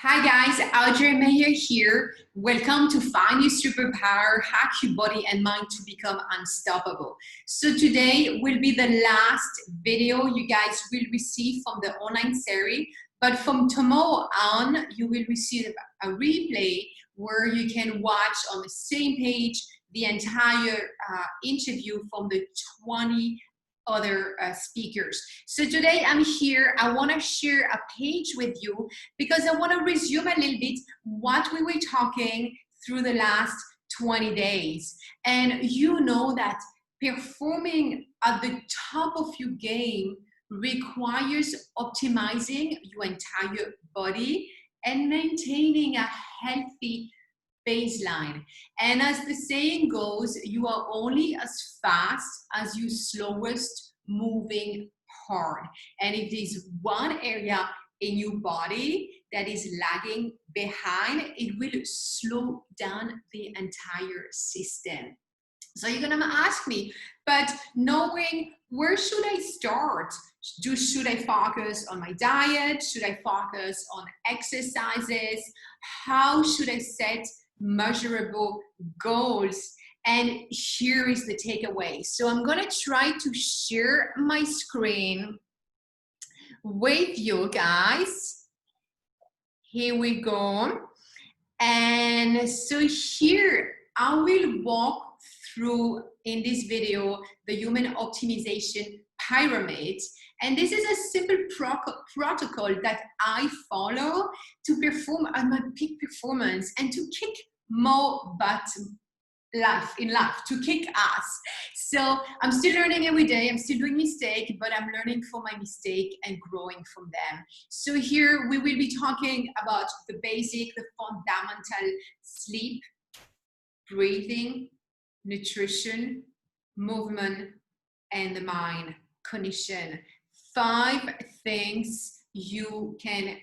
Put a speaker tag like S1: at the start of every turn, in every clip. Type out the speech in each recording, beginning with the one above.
S1: Hi guys, Audrey Meyer here. Welcome to Find Your Superpower, Hack Your Body and Mind to Become Unstoppable. So today will be the last video you guys will receive from the online series, but from tomorrow on, you will receive a replay where you can watch on the same page the entire interview from the 20 other speakers. So today I'm here, I want to share a page with you because I want to resume a little bit what we were talking through the last 20 days. And you know that performing at the top of your game requires optimizing your entire body and maintaining a healthy baseline. And as the saying goes, you are only as fast as your slowest moving part. And if there's one area in your body that is lagging behind, it will slow down the entire system. So you're gonna ask me, but knowing where should I start? Should I focus on my diet? Should I focus on exercises? How should I set measurable goals? And here is the takeaway. So I'm gonna try to share my screen with you guys. Here we go. And so here I will walk through in this video the human optimization pyramid. And this is a simple protocol that I follow to perform at my peak performance and to kick more butt in life, to kick ass. So I'm still learning every day. I'm still doing mistakes, but I'm learning from my mistake and growing from them. So here we will be talking about the basic, the fundamental: sleep, breathing, nutrition, movement, and the mind condition. 5 things you can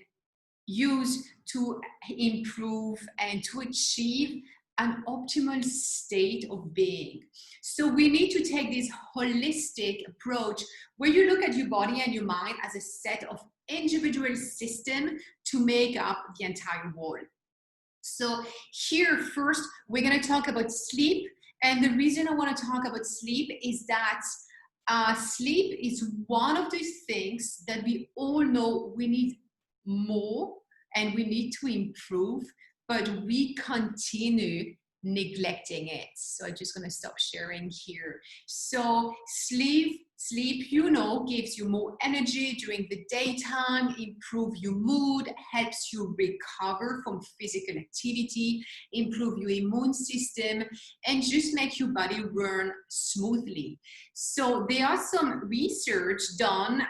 S1: use to improve and to achieve an optimal state of being. So we need to take this holistic approach where you look at your body and your mind as a set of individual systems to make up the entire world. So here first, we're gonna talk about sleep. And the reason I wanna talk about sleep is that sleep is one of those things that we all know we need more and we need to improve, but we continue neglecting it. So I'm just gonna stop sharing here. So sleep, you know, gives you more energy during the daytime, improve your mood, helps you recover from physical activity, improve your immune system, and just make your body run smoothly. So there are some research done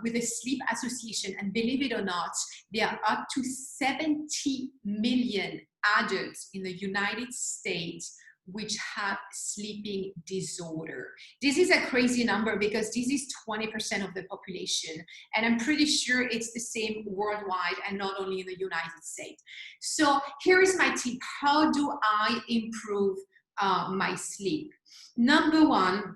S1: with the Sleep Association, and believe it or not, there are up to 70 million adults in the United States which have sleeping disorder. This is a crazy number because this is 20% of the population, and I'm pretty sure it's the same worldwide and not only in the United States. So here is my tip. How do I improve my sleep? Number one,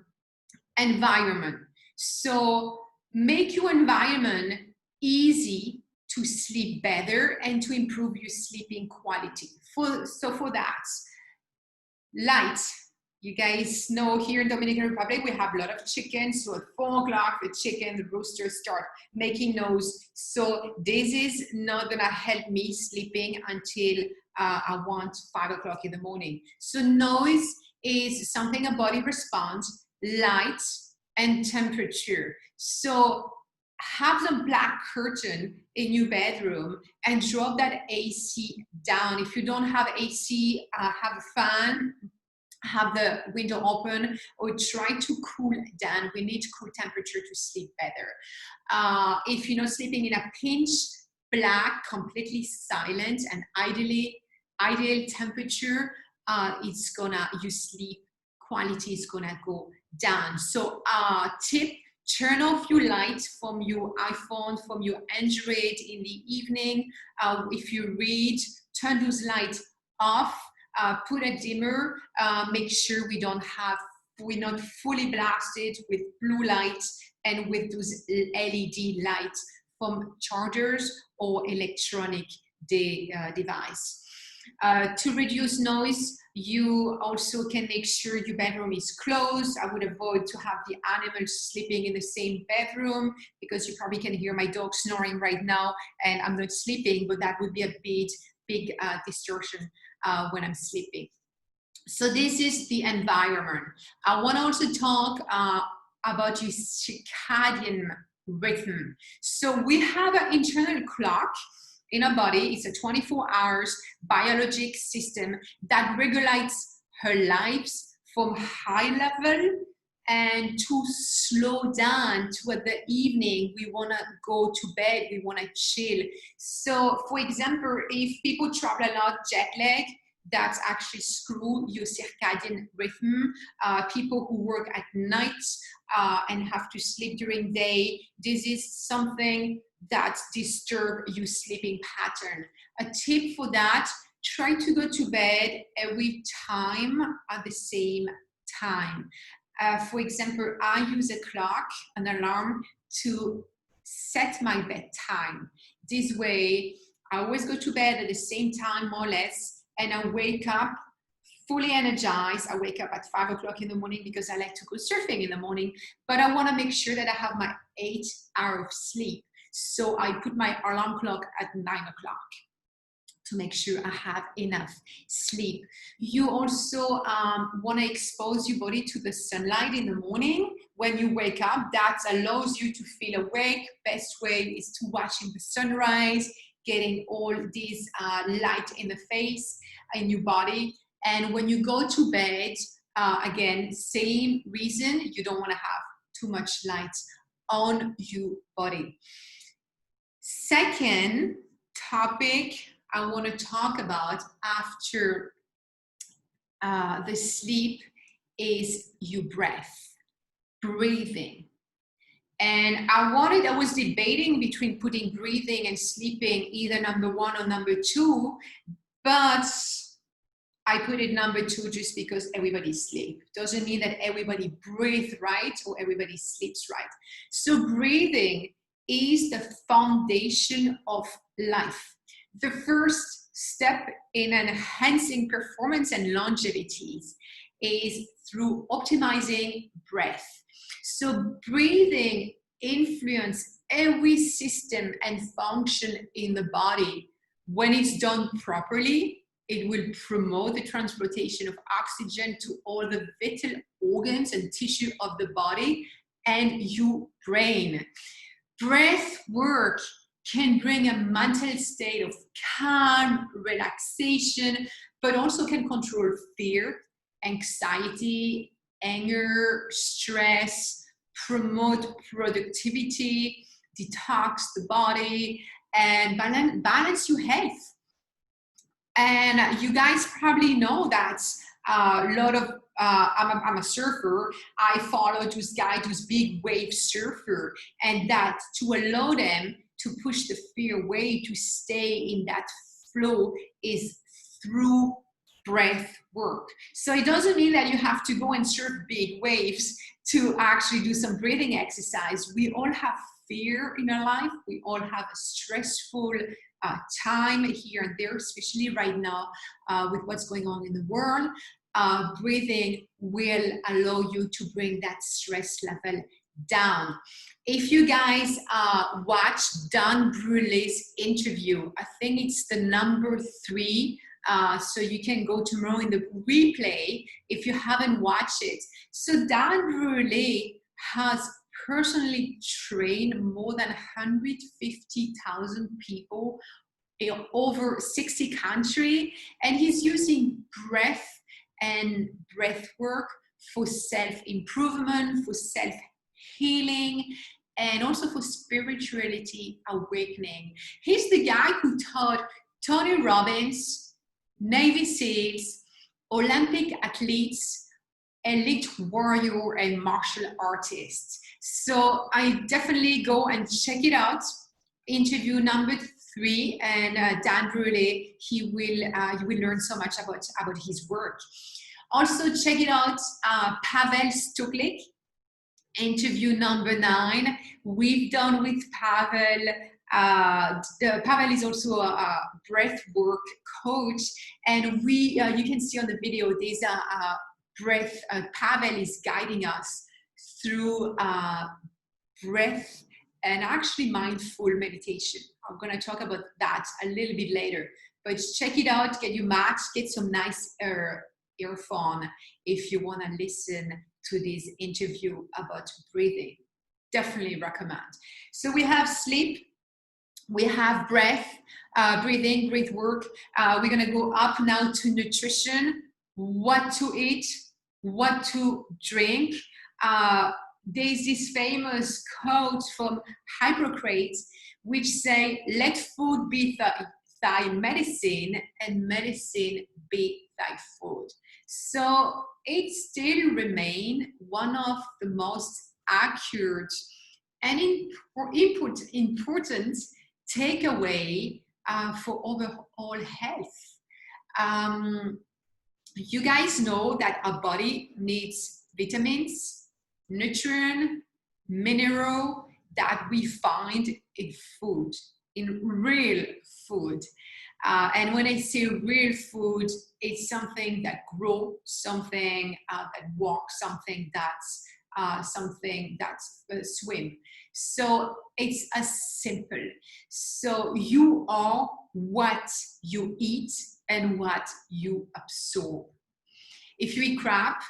S1: environment. So make your environment easy to sleep better and to improve your sleeping quality. So for that, light. You guys know here in Dominican Republic, we have a lot of chickens. So at 4 o'clock, the roosters start making noise. So this is not gonna help me sleeping until I want 5 o'clock in the morning. So noise is something a body responds, light and temperature. So have some black curtain in your bedroom and drop that AC down. If you don't have AC, have a fan, have the window open, or try to cool down. We need cool temperature to sleep better. If you're not sleeping in a pinch black, completely silent, and ideal temperature, your sleep quality is gonna go down. So tip: turn off your lights from your iPhone, from your Android in the evening. If you read, turn those lights off. Put a dimmer. Make sure we're not fully blasted with blue lights and with those LED lights from chargers or electronic device. To reduce noise, you also can make sure your bedroom is closed. I would avoid to have the animals sleeping in the same bedroom, because you probably can hear my dog snoring right now, and I'm not sleeping, but that would be a big distortion when I'm sleeping. So this is the environment. I want to also talk about your circadian rhythm. So we have an internal clock in our body. It's a 24 hours biologic system that regulates her lives from high level and to slow down toward the evening. We want to go to bed, we want to chill. So for example, if people travel a lot, jet lag, that's actually screw your circadian rhythm. People who work at night and have to sleep during day, this is something that disturb your sleeping pattern. A tip for that, try to go to bed every time at the same time. For example, I use a clock, an alarm, to set my bedtime. This way, I always go to bed at the same time, more or less, and I wake up fully energized. I wake up at 5 o'clock in the morning because I like to go surfing in the morning, but I want to make sure that I have my 8 hours of sleep. So I put my alarm clock at 9 o'clock to make sure I have enough sleep. You also want to expose your body to the sunlight in the morning when you wake up. That allows you to feel awake. Best way is to watching the sunrise, getting all these light in the face, in your body. And when you go to bed, again, same reason, you don't want to have too much light on your body. Second topic I want to talk about after the sleep is your breath, breathing. And I was debating between putting breathing and sleeping either number 1 or number 2, but I put it number 2 just because everybody sleeps. Doesn't mean that everybody breathes right or everybody sleeps right. So breathing is the foundation of life. The first step in enhancing performance and longevity is through optimizing breath. So breathing influences every system and function in the body. When it's done properly, it will promote the transportation of oxygen to all the vital organs and tissue of the body and your brain. Breath work can bring a mental state of calm, relaxation, but also can control fear, anxiety, anger, stress, promote productivity, detox the body, and balance your health. And you guys probably know that a lot of, I'm a surfer. I follow this guy, this big wave surfer, and that to allow them to push the fear away, to stay in that flow is through breath work. So it doesn't mean that you have to go and surf big waves to actually do some breathing exercise. We all have fear in our life. We all have a stressful time here and there, especially right now with what's going on in the world. Breathing will allow you to bring that stress level down. If you guys watch Dan Brûlé's interview, I think it's the number 3, so you can go tomorrow in the replay if you haven't watched it. So Dan Brûlé has personally trained more than 150,000 people in over 60 countries, and he's using breath and breath work for self-improvement, for self-healing, and also for spirituality awakening. He's the guy who taught Tony Robbins, Navy SEALs, Olympic athletes, elite warrior, and martial artists. So I definitely go and check it out. Interview number 3, and Dan Brûlé, you will learn so much about his work. Also check it out, Pavel Stokley, interview number 9. We've done with Pavel Pavel is also a breath work coach, and you can see on the video there's a breath. Pavel is guiding us through breath and actually mindful meditation. I'm going to talk about that a little bit later, but check it out. Get your mat, get some nice earphone if you want to listen to this interview about breathing. Definitely recommend. So we have sleep, we have breath, breathing, breath work. We're going to go up now to nutrition, what to eat, what to drink. There's this famous quote from Hippocrates, which say, let food be thy medicine, and medicine be thy food. So it still remains one of the most accurate and important takeaway for overall health. You guys know that our body needs vitamins, nutrient, mineral that we find in food, in real food. And when I say real food, it's something that grows, something that walks, something that's swim. So it's as simple. So you are what you eat and what you absorb. If you eat crap,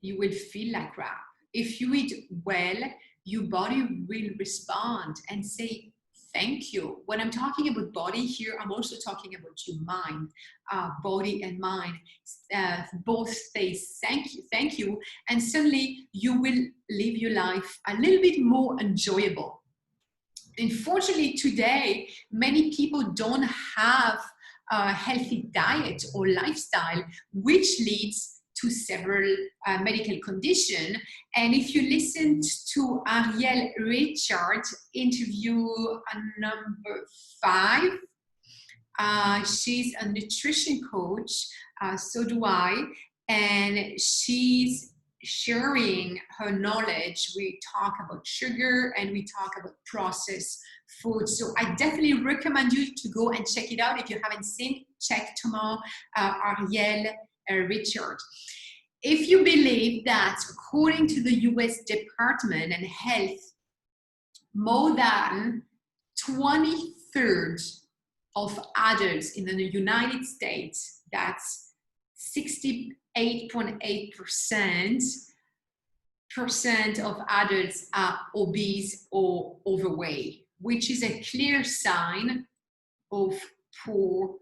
S1: you will feel like crap. If you eat well, your body will respond and say, thank you. When I'm talking about body here, I'm also talking about your mind. Body and mind both say thank you, and suddenly you will live your life a little bit more enjoyable. Unfortunately, today, many people don't have a healthy diet or lifestyle, which leads to several medical conditions. And if you listen to Ariel Richards interview number 5, she's a nutrition coach, so do I, and she's sharing her knowledge. We talk about sugar and we talk about processed food. So I definitely recommend you to go and check it out. If you haven't seen, check tomorrow, Ariel Richard. If you believe that according to the US Department of Health, more than 1/3 of adults in the United States, that's 68.8% of adults are obese or overweight, which is a clear sign of poor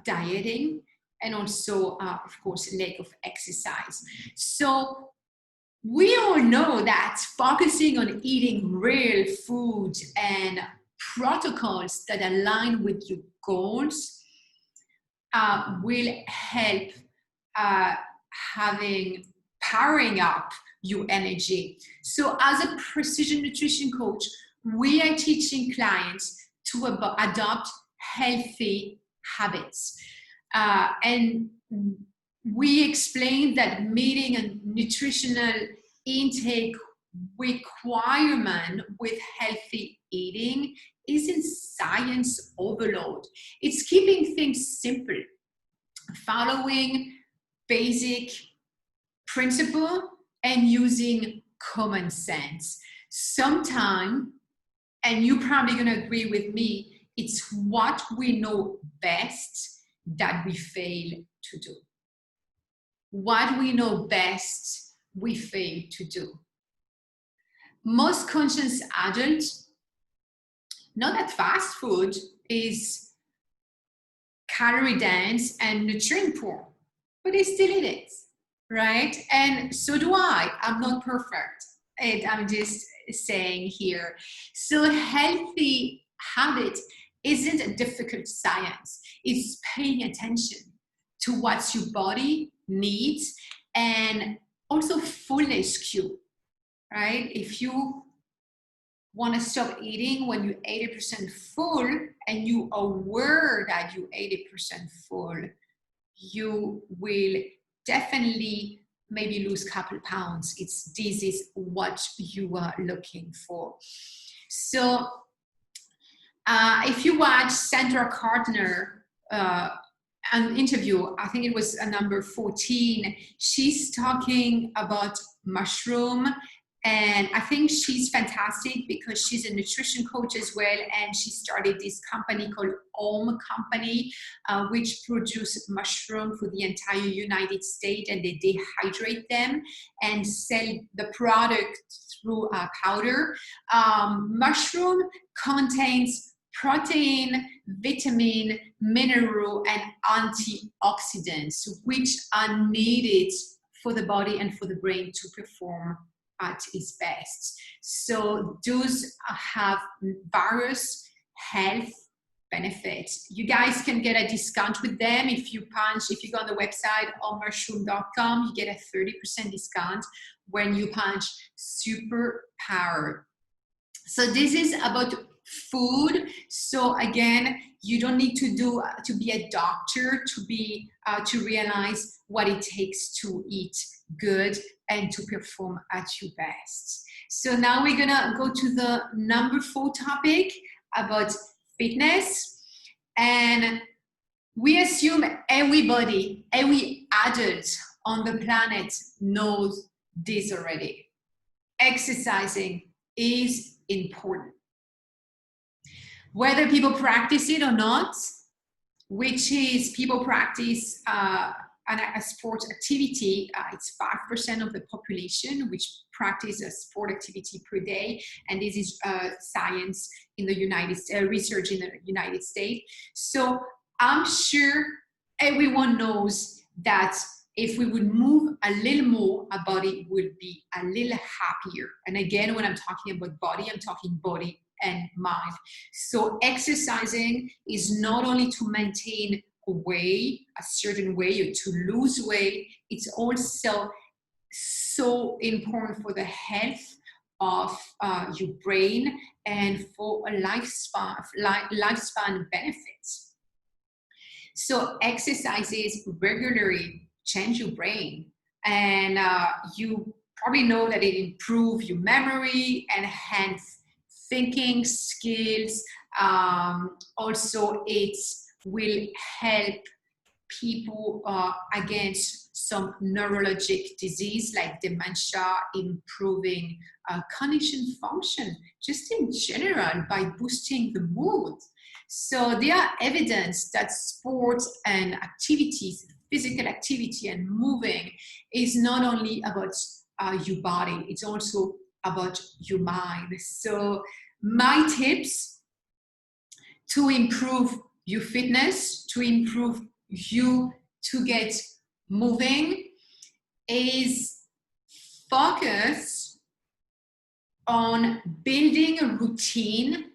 S1: dieting and also, of course, lack of exercise. So we all know that focusing on eating real food and protocols that align with your goals will help powering up your energy. So as a precision nutrition coach, we are teaching clients to adopt healthy habits. And we explained that meeting a nutritional intake requirement with healthy eating isn't science overload. It's keeping things simple, following basic principle and using common sense. Sometimes, and you're probably going to agree with me, it's what we know best that we fail to do. What we know best, we fail to do. Most conscious adults know that fast food is calorie dense and nutrient poor, but they still eat it, right? And so do I. I'm not perfect. I'm just saying here. So healthy habit isn't a difficult science. It's paying attention to what your body needs and also fullness cue, right? If you want to stop eating when you're 80% full and you are aware that you're 80% full, you will definitely maybe lose a couple pounds. This is what you are looking for. So If you watch Sandra Gardner, an interview, I think it was a number 14, she's talking about mushroom. And I think she's fantastic because she's a nutrition coach as well. And she started this company called Om Company, which produces mushroom for the entire United States. And they dehydrate them and sell the product through a powder. Mushroom contains protein, vitamin, mineral, and antioxidants, which are needed for the body and for the brain to perform at its best. So those have various health benefits. You guys can get a discount with them. If you go on the website mushroom.com, you get a 30% discount when you punch Superpower. So this is about food. So again, you don't need to be a doctor to realize what it takes to eat good and to perform at your best. So now we're gonna go to the number 4 topic about fitness. And we assume every adult on the planet knows this already. Exercising is important. Whether people practice it or not, which is people practice a sport activity, it's 5% of the population which practice a sport activity per day, and this is science in the United States, research in the United States. So I'm sure everyone knows that if we would move a little more, our body would be a little happier. And again, when I'm talking about body, I'm talking body and mind. So exercising is not only to maintain a certain way, or to lose weight, it's also so important for the health of your brain and for a lifespan benefits. So exercises regularly change your brain, and you probably know that it improves your memory and hence thinking skills. Also, it will help people against some neurologic disease like dementia, improving cognition function, just in general by boosting the mood. So there are evidence that sports and activities, physical activity and moving is not only about your body, it's also about your mind. So my tips to improve your fitness, to improve you to get moving, is focus on building a routine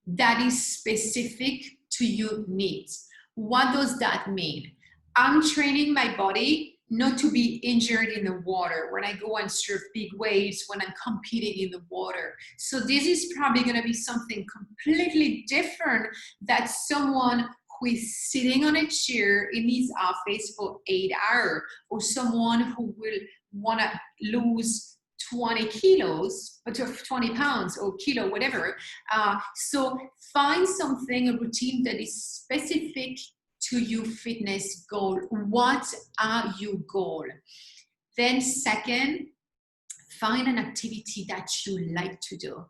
S1: that is specific to your needs. What does that mean? I'm training my body not to be injured in the water when I go and surf big waves, when I'm competing in the water. So this is probably gonna be something completely different that someone who is sitting on a chair in his office for 8 hours, or someone who will wanna lose 20 kilos, or 20 pounds or kilo, whatever. So find something, a routine that is specific to your fitness goal. What are your goals? Then second, find an activity that you like to do.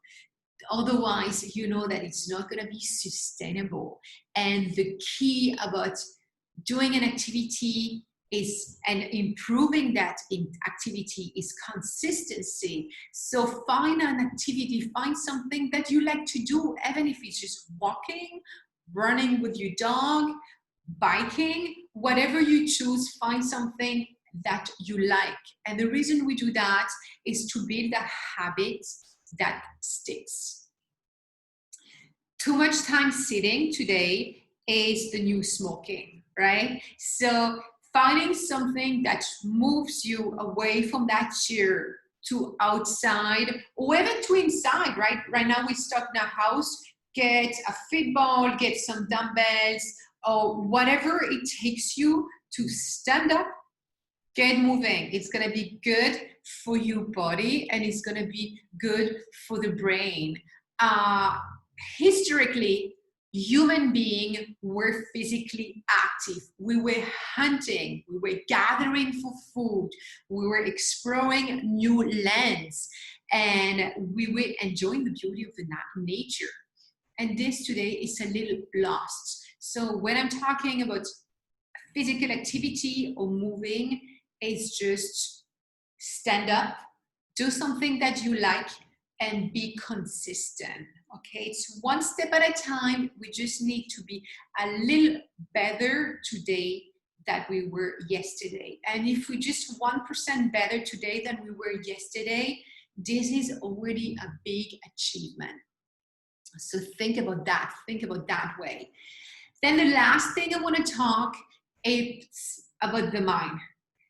S1: Otherwise, you know that it's not going to be sustainable. And the key about doing an activity and improving that activity is consistency. So find an activity, find something that you like to do, even if it's just walking, running with your dog, biking, whatever you choose, find something that you like. And the reason we do that is to build a habit that sticks. Too much time sitting today is the new smoking, right? So finding something that moves you away from that chair to outside, or even to inside, right? Right now we're stuck in our house, get a fit ball, get some dumbbells, or whatever it takes you to stand up, get moving. It's gonna be good for your body and it's gonna be good for the brain. Historically, human beings were physically active. We were hunting, we were gathering for food, we were exploring new lands, and we were enjoying the beauty of the nature. And this today is a little lost. So when I'm talking about physical activity or moving, it's just stand up, do something that you like, and be consistent. Okay, it's one step at a time. We just need to be a little better today than we were yesterday. And if we just 1% better today than we were yesterday, this is already a big achievement. So think about that way. Then the last thing I want to talk is about the mind,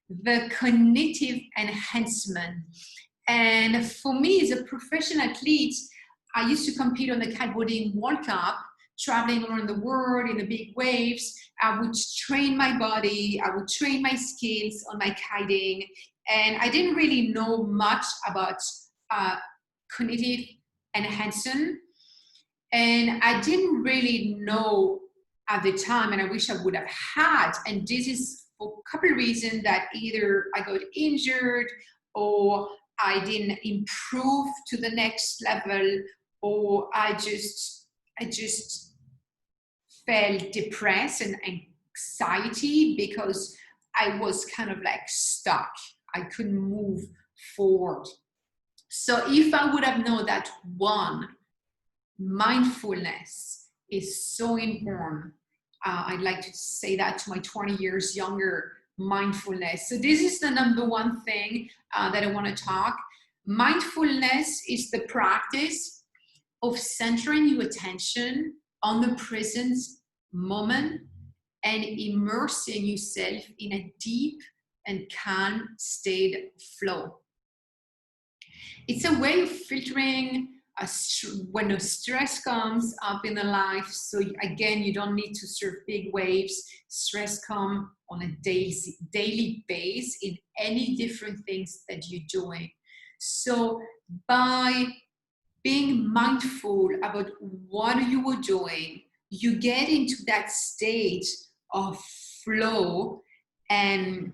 S1: the cognitive enhancement. And for me, as a professional athlete, I used to compete on the kiteboarding World Cup, traveling around the world in the big waves. I would train my body, I would train my skills on my kiting, and I didn't really know much about cognitive enhancement. And I didn't really know at the time, and I wish I would have had. And this is for a couple of reasons, that either I got injured or I didn't improve to the next level, or I just felt depressed and anxiety because I was kind of like stuck. I couldn't move forward. So if I would have known that mindfulness is so important, I'd like to say that to my 20 years younger mindfulness. So this is the number one thing that I want to talk. Mindfulness is the practice of centering your attention on the present moment and immersing yourself in a deep and calm state of flow. It's a way of filtering when a stress comes up in the life. So again, you don't need to surf big waves. Stress comes on a daily basis in any different things that you're doing. So by being mindful about what you are doing, you get into that state of flow. And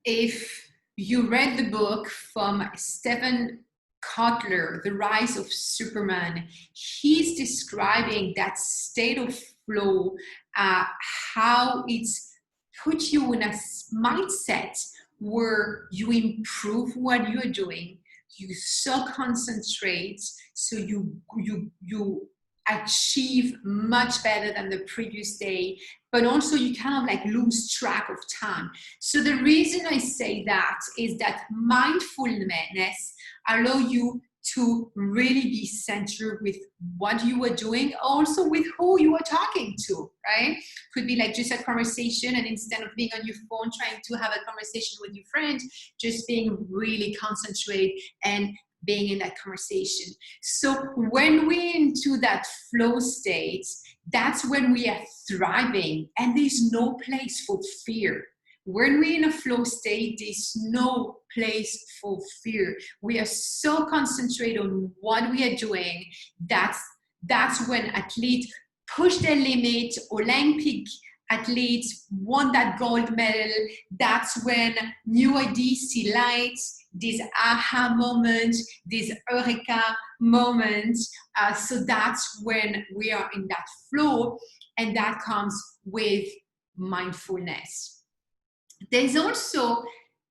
S1: if you read the book from Stephen Kotler, The Rise of Superman, he's describing that state of flow, how it's put you in a mindset where you improve what you're doing, you so concentrate, so you achieve much better than the previous day, but also you kind of like lose track of time. So the reason I say that is that mindfulness allows you to really be centered with what you are doing, also with who you are talking to, right? Could be like just a conversation, and instead of being on your phone trying to have a conversation with your friend, just being really concentrated and being in that conversation. So when we're into that flow state, that's when we are thriving, and there's no place for fear. When we're in a flow state, there's no place for fear. We are so concentrated on what we are doing. That's when athletes push their limit. Olympic athletes won that gold medal. That's when new ideas see light, this aha moment, this eureka moment. So that's when we are in that flow, and that comes with mindfulness. There's also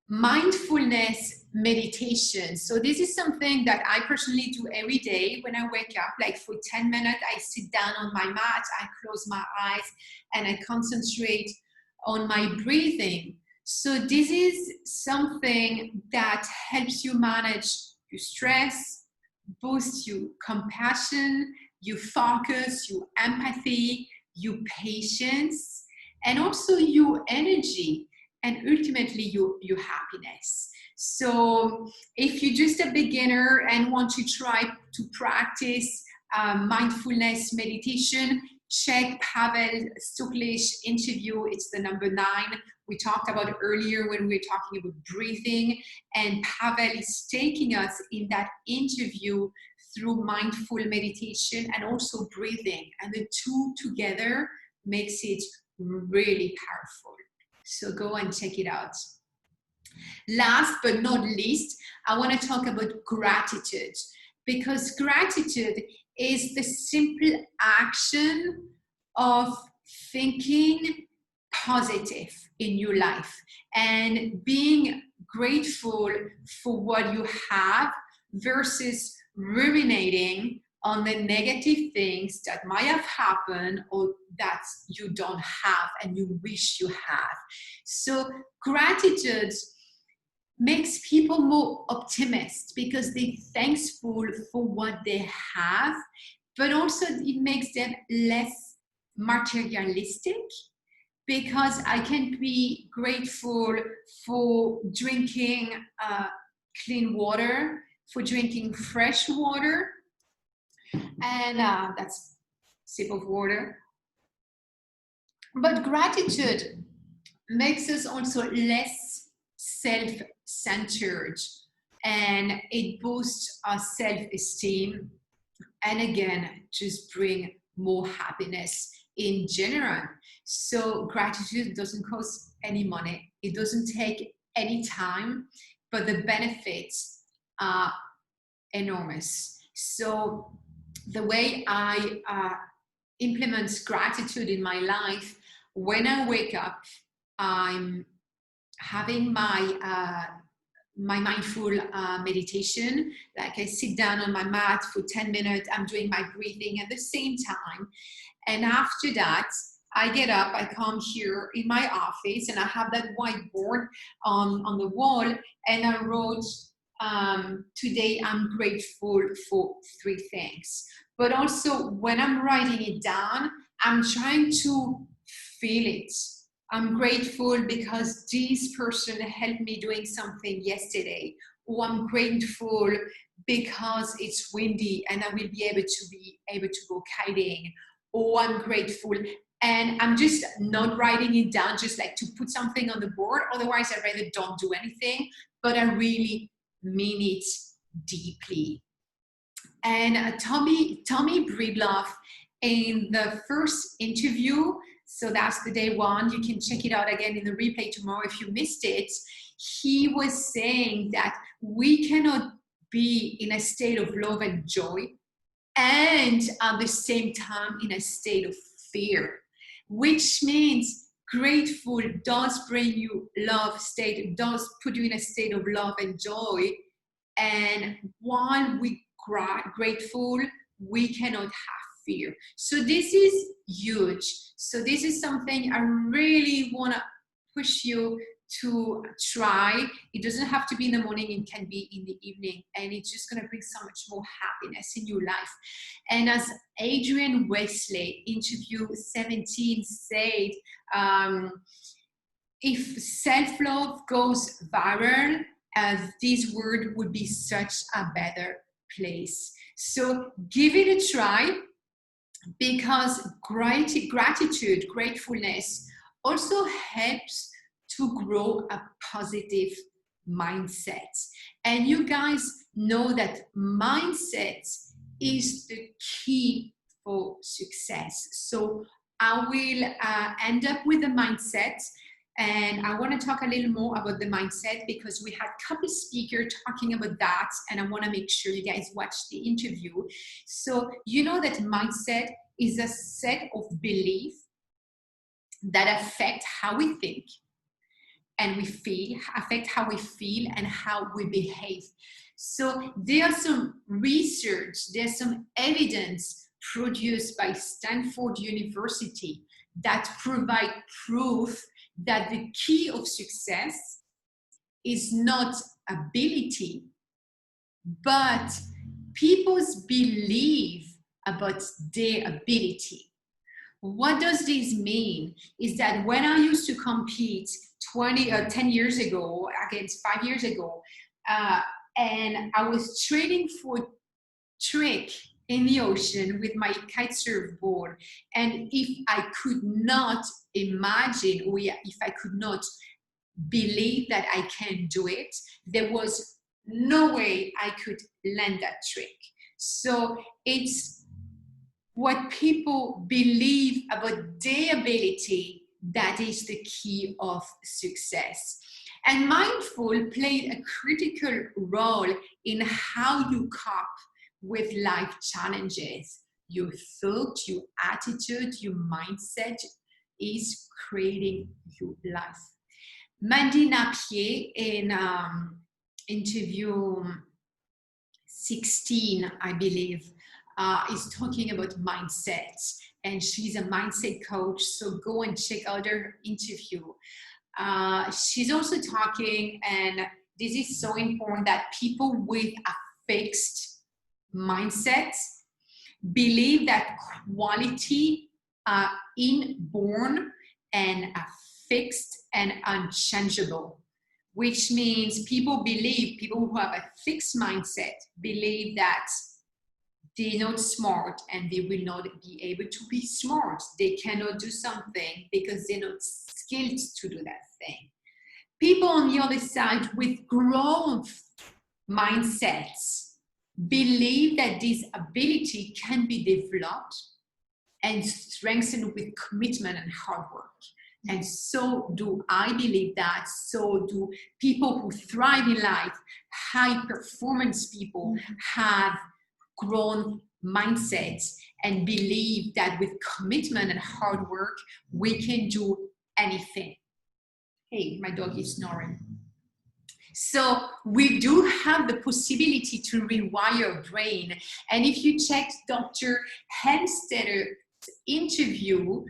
S1: mindfulness meditation. So this is something that I personally do every day when I wake up. Like for 10 minutes, I sit down on my mat, I close my eyes, and I concentrate on my breathing. So this is something that helps you manage your stress, boosts your compassion, your focus, your empathy, your patience, and also your energy, and ultimately your happiness. So if you're just a beginner and want to try to practice mindfulness meditation, check Pavel Stokley's interview. It's the number 9 we talked about earlier when we were talking about breathing. And Pavel is taking us in that interview through mindful meditation and also breathing. And the two together makes it really powerful. So go and check it out. Last but not least, I want to talk about gratitude, because gratitude is the simple action of thinking positive in your life and being grateful for what you have versus ruminating on the negative things that might have happened or that you don't have and you wish you have. So gratitude makes people more optimistic because they're thankful for what they have, but also it makes them less materialistic, because I can be grateful for drinking clean water, for drinking fresh water, and that's a sip of water. But gratitude makes us also less self-centered, and it boosts our self-esteem, and again, just bring more happiness in general. So gratitude doesn't cost any money, it doesn't take any time, but the benefits are enormous. So the way I implement gratitude in my life, when I wake up, I'm having my mindful meditation. Like I sit down on my mat for 10 minutes, I'm doing my breathing at the same time. And after that, I get up, I come here in my office, and I have that whiteboard on the wall, and I wrote, today I'm grateful for 3 things. But also when I'm writing it down, I'm trying to feel it. I'm grateful because this person helped me doing something yesterday, or I'm grateful because it's windy and I will be able to go kiting, or I'm grateful. And I'm just not writing it down, just like to put something on the board. Otherwise, I rather don't do anything, but I really mean it deeply. And Tommy Breedlove, in the first interview, so that's the day 1, you can check it out again in the replay tomorrow if you missed it, he was saying that we cannot be in a state of love and joy and at the same time in a state of fear, which means grateful does bring you love state, does put you in a state of love and joy. And while we grateful, we cannot have fear. So this is huge. So this is something I really want to push you to try. It doesn't have to be in the morning, it can be in the evening, and it's just going to bring so much more happiness in your life. And as Adrian Wesley, interview 17, said, if self-love goes viral, this world would be such a better place. So give it a try, because gratitude, gratefulness also helps to grow a positive mindset. And you guys know that mindset is the key for success. So I will end up with the mindset. And I want to talk a little more about the mindset, because we had a couple speakers talking about that, and I want to make sure you guys watch the interview. So you know that mindset is a set of beliefs that affect how we think and we feel, affect how we feel and how we behave. So there's some research, there's some evidence produced by Stanford University that provide proof that the key of success is not ability, but people's belief about their ability. What does this mean? Is that when I used to compete 10 years ago, against 5 years ago, and I was training for trick in the ocean with my kite surfboard, and if I could not imagine, or if I could not believe that I can do it, there was no way I could land that trick. So it's what people believe about their ability that is the key of success. And mindful played a critical role in how you cope with life challenges. Your thought, your attitude, your mindset is creating your life. Mandy Napier in interview 16, I believe, is talking about mindset, and she's a mindset coach, so go and check out her interview. She's also talking, and this is so important, that people with a fixed mindset believe that quality are inborn and are fixed and unchangeable, which means people who have a fixed mindset believe that they're not smart and they will not be able to be smart. They cannot do something because they're not skilled to do that thing. People on the other side with growth mindsets believe that this ability can be developed and strengthened with commitment and hard work. And so do I believe that. So do people who thrive in life. High performance people have grown mindsets and believe that with commitment and hard work, we can do anything. Hey, my dog is snoring. So we do have the possibility to rewire our brain. And if you check Dr. Henstetter's interview,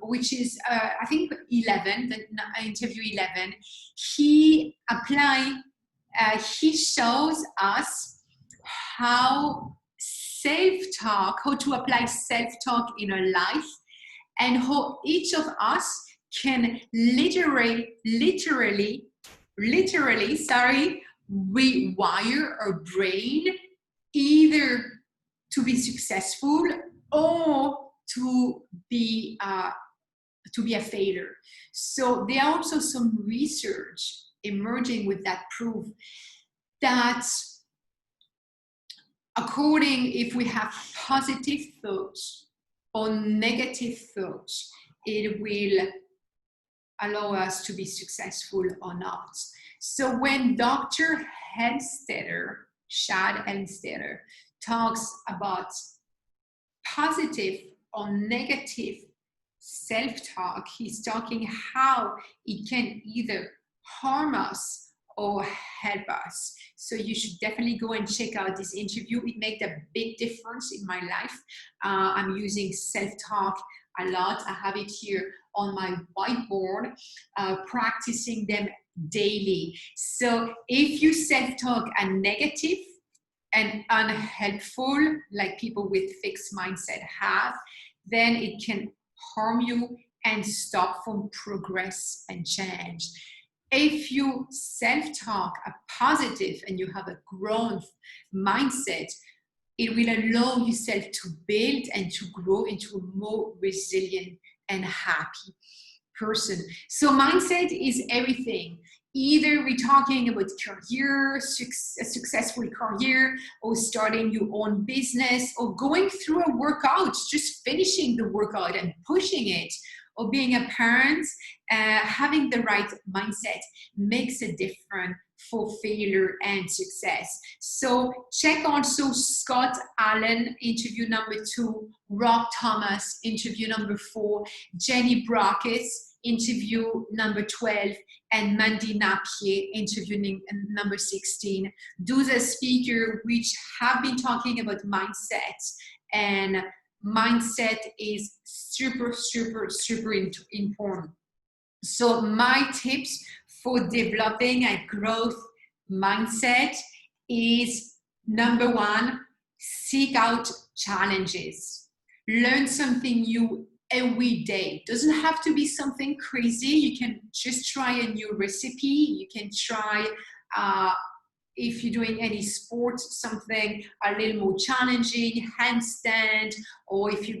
S1: which is, I think, 11, the interview 11, he shows us how to apply self-talk in our life, and how each of us can literally, rewire our brain either to be successful or to be a failure. So there are also some research emerging with that proof that if we have positive thoughts or negative thoughts, it will allow us to be successful or not. So when Dr. Shad Henstetler, talks about positive or negative self-talk, he's talking how it can either harm us or help us. So you should definitely go and check out this interview. It made a big difference in my life. I'm using self-talk a lot. I have it here on my whiteboard, practicing them daily. So if you self-talk are negative and unhelpful, like people with fixed mindset have, then it can harm you and stop from progress and change. If you self-talk are positive and you have a growth mindset, it will allow yourself to build and to grow into a more resilient and happy person. So mindset is everything. Either we're talking about career, a successful career, or starting your own business, or going through a workout, just finishing the workout and pushing it, or being a parent, having the right mindset makes a difference for failure and success. So check also Scott Allen, interview number 2, Rob Thomas, interview number 4, Jenny Brockes, interview number 12, and Mandy Napier, interview number 16. Those are speakers which have been talking about mindset, and mindset is super important. So my tips for developing a growth mindset is, number 1, seek out challenges. Learn something new every day. Doesn't have to be something crazy. You can just try a new recipe. You can try, if you're doing any sport, something a little more challenging, handstand, or if you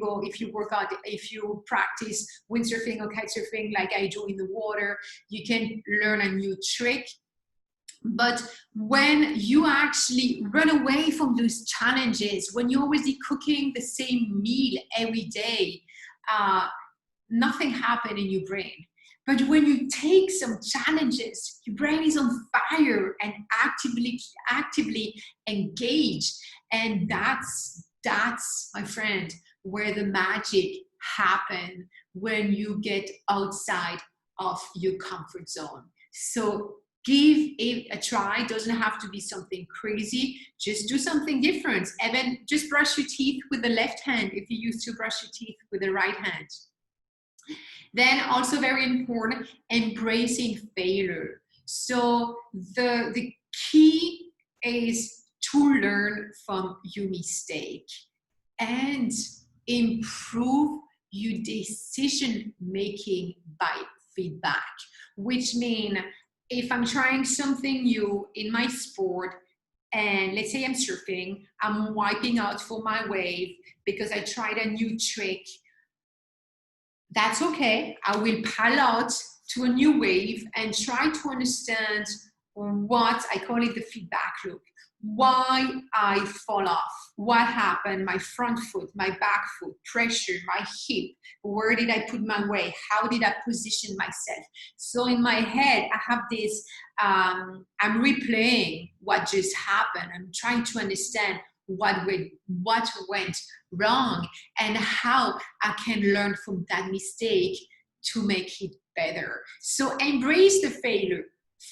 S1: practice windsurfing or kitesurfing like I do in the water, you can learn a new trick. But when you actually run away from those challenges, when you're already cooking the same meal every day, nothing happens in your brain. But when you take some challenges, your brain is on fire and actively engaged. And that's, my friend, where the magic happens, when you get outside of your comfort zone. So give it a try. It doesn't have to be something crazy. Just do something different. Even just brush your teeth with the left hand if you used to brush your teeth with the right hand. Then also very important, embracing failure. So the key is to learn from your mistake and improve your decision making by feedback, which means if I'm trying something new in my sport, and let's say I'm surfing, I'm wiping out for my wave because I tried a new trick, that's okay. I will paddle out to a new wave and try to understand what I call it the feedback loop. Why I fall off, what happened, my front foot, my back foot, pressure, my hip, where did I put my weight, how did I position myself? So in my head, I have this, I'm replaying what just happened. I'm trying to understand what went wrong and how I can learn from that mistake to make it better. So embrace the failure.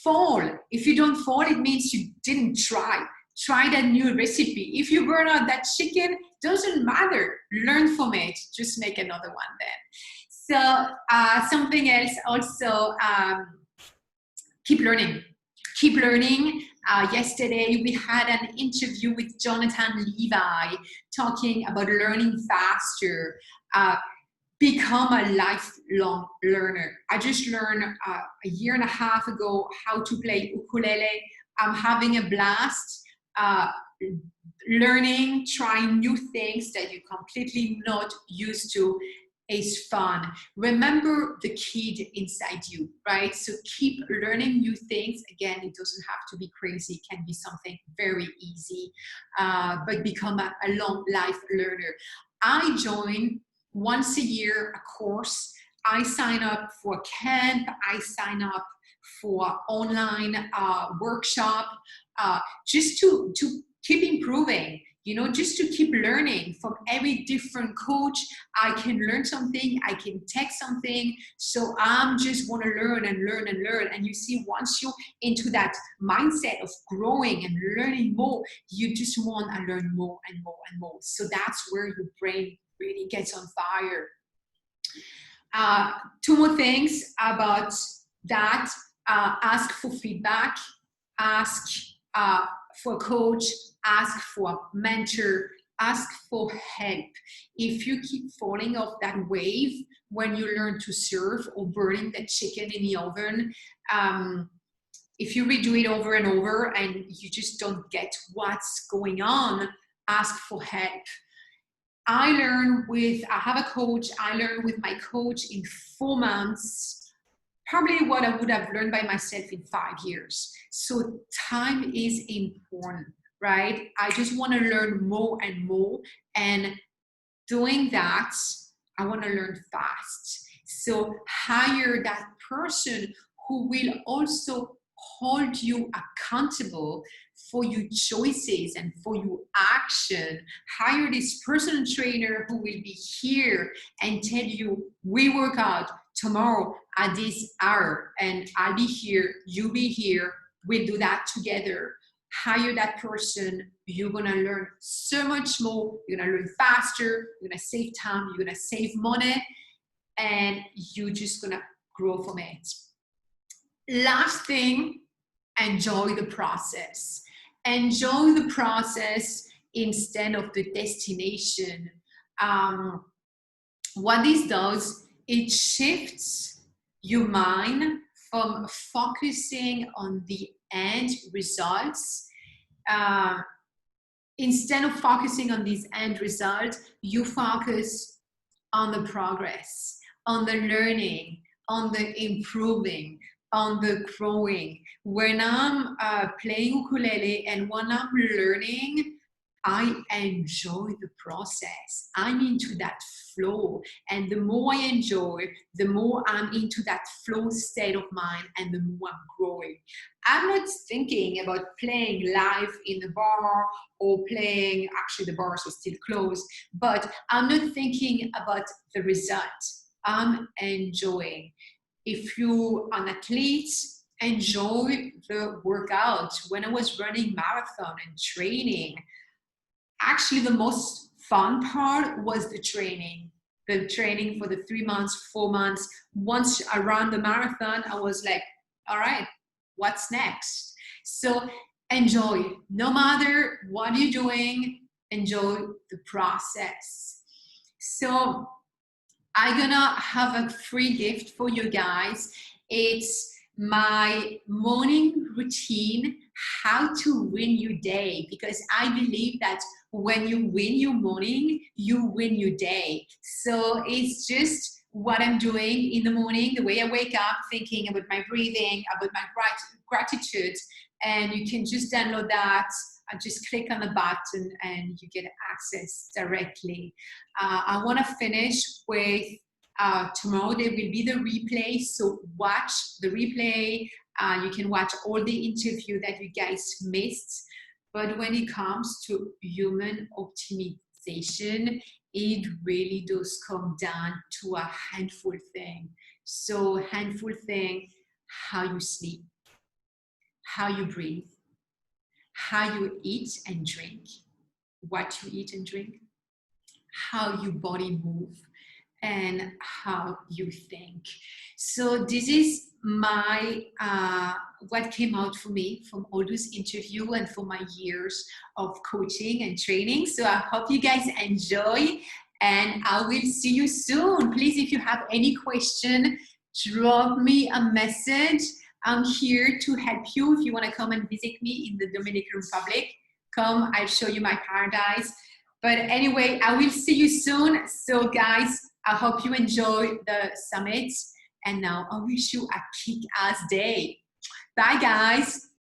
S1: Fall. If you don't fall, it means you didn't try. Try that new recipe. If you burn out that chicken, doesn't matter. Learn from it. Just make another one then. So something else also, keep learning. Keep learning. Yesterday, we had an interview with Jonathan Levi talking about learning faster. Become a lifelong learner. I just learned a year and a half ago how to play ukulele. I'm having a blast learning, trying new things that you're completely not used to. Is fun. Remember the kid inside you, right? So keep learning new things. Again, it doesn't have to be crazy. It can be something very easy, but become a long life learner. I join once a year a course. I sign up for camp. I sign up for online workshop, just to keep improving. You know, just to keep learning from every different coach. I can learn something, I can take something. So I'm just want to learn and learn and learn. And you see, once you're into that mindset of growing and learning more, you just want to learn more and more and more. So that's where your brain really gets on fire. Two more things about that. Ask for feedback, ask for a coach, ask for a mentor, ask for help. If you keep falling off that wave when you learn to surf or burning the chicken in the oven, if you redo it over and over and you just don't get what's going on, ask for help. I have a coach, I learned with my coach in 4 months, probably what I would have learned by myself in 5 years. So time is important, right? I just want to learn more and more. And doing that, I want to learn fast. So hire that person who will also hold you accountable for your choices and for your action. Hire this personal trainer who will be here and tell you, we work out tomorrow at this hour and I'll be here, you'll be here, we'll do that together. Hire that person, you're gonna learn so much more, you're gonna learn faster, you're gonna save time, you're gonna save money, and you're just gonna grow from it. Last thing, enjoy the process. Enjoy the process instead of the destination. What this does, it shifts your mind from focusing on the end results. Instead of focusing on these end results, you focus on the progress, on the learning, on the improving, on the growing. When I'm playing ukulele and when I'm learning, I enjoy the process. I'm into that flow. And the more I enjoy, the more I'm into that flow state of mind and the more I'm growing. I'm not thinking about playing live in the bar or playing, actually the bars are still closed, but I'm not thinking about the result. I'm enjoying. If you're an athlete, enjoy the workout. When I was running marathon and training, actually the most fun part was the training for the 3 months, 4 months. Once I ran the marathon, I was like, all right, what's next? So enjoy, no matter what you're doing, enjoy the process. So I'm gonna have a free gift for you guys. It's my morning routine, how to win your day, because I believe that when you win your morning, you win your day. So it's just what I'm doing in the morning, the way I wake up, thinking about my breathing, about my gratitude, and you can just download that. Just click on the button and you get access directly. I want to finish with tomorrow there will be the replay, so watch the replay. You can watch all the interview that you guys missed. But when it comes to human optimization, it really does come down to a handful thing. So handful thing, how you sleep, how you breathe, how you eat and drink, what you eat and drink, how your body move, and how you think. So this is my what came out for me from all those interviews and for my years of coaching and training. So I hope you guys enjoy, and I will see you soon. Please, if you have any question, drop me a message. I'm here to help you. If you want to come and visit me in the Dominican Republic, come, I'll show you my paradise. But anyway, I will see you soon. So guys, I hope you enjoy the summit. And now I wish you a kick-ass day. Bye guys.